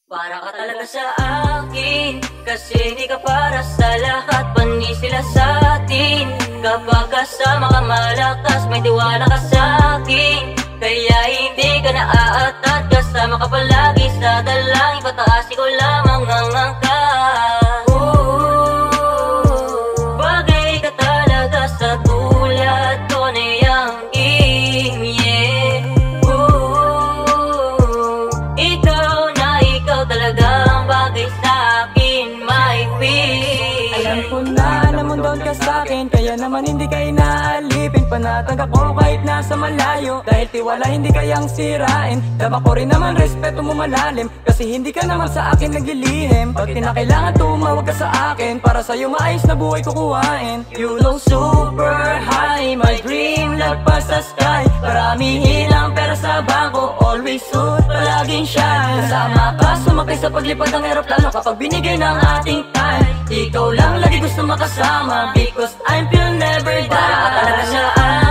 Para ka talaga sa akin, kasi hindi ka para sa lahat, pandi sila sa atin. Kapag kasama ka malakas, may tiwala ka sa akin, kaya hindi ka naaatat. Kasama ka palagi sa dalangin, pataas ikaw lamang ang angkas. Bagay ka talaga sa tulad ko na yanging, yeah. Ikaw talagang bagay sa akin, my queen. Alam ko na naman doon ka sa akin, kaya naman hindi ka inaalipin. Panatag ako kahit nasa malayo, dahil tiwala hindi kayang sirain. Dama ko rin naman respeto mo malalim, kasi hindi ka naman sa akin naglilihim. Pag kinakailangan tumawag ka sa akin, para sa'yo maayos na buhay kukuhain. You know super high, my dream lagpas sa sky. Marami hilang pera sa bangko, always suit, palaging shine. Kasama ka, sumakay sa paglipad ng aeroplano, kapag binigay ng ating time. Ikaw lang lagi gusto makasama, because I feel never die. Para ka talaga sa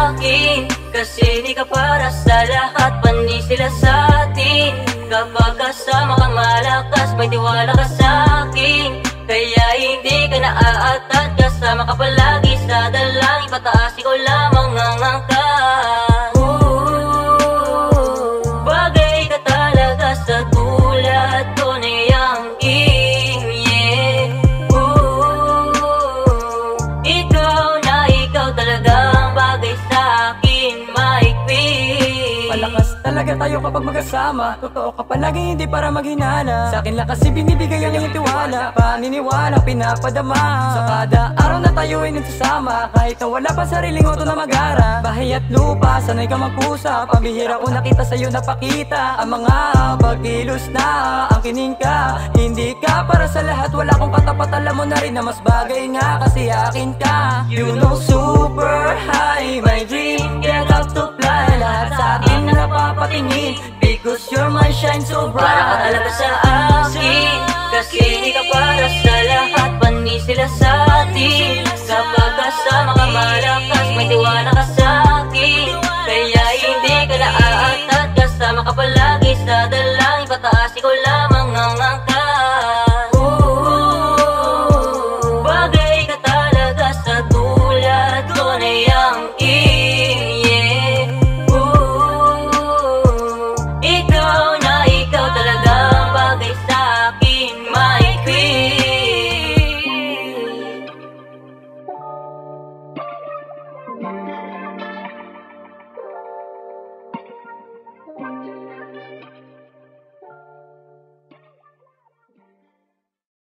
akin, kasi hindi ka para sa lahat, pandi sila sa atin. Kapag kasama ka malakas, may tiwala ka sa akin, kaya hindi ka naaatat. Kasama ka palagi sa dalangin, pataas ikaw lamang ang angkas. Bagay ka talaga sa tulad ko na yanging, yeah. Ikaw talagang bagay sa akin, my queen. Malakas talaga tayo kapag magkasama, totoo ka palagi hindi para maghinala. Sa akin lang kasi binibigay ang iyong tiwala, paniniwala pinapadama. Sa kada araw na tayo ay nagsasama, kahit na wala pa sariling auto na mag-ara. Bahay at lupa, sanay ka magpusa, pambihira ko nakita sa'yo napakita. Ang mga pagkilos na angkinin ka, hindi ka para sa lahat, wala akong katapat. Alam mo na rin na mas bagay nga kasi akin ka. You know super high, my dream can't have to fly. Lahat sa akin na napapatingin, because you're my shine so bright. Para ka talaga sa akin, kasi hindi ka para sa lahat, pandi sila sa atin. Kapag kasama ka malakas, may tiwala ka sa akin, kaya hindi ka naaatat. Kasama ka pala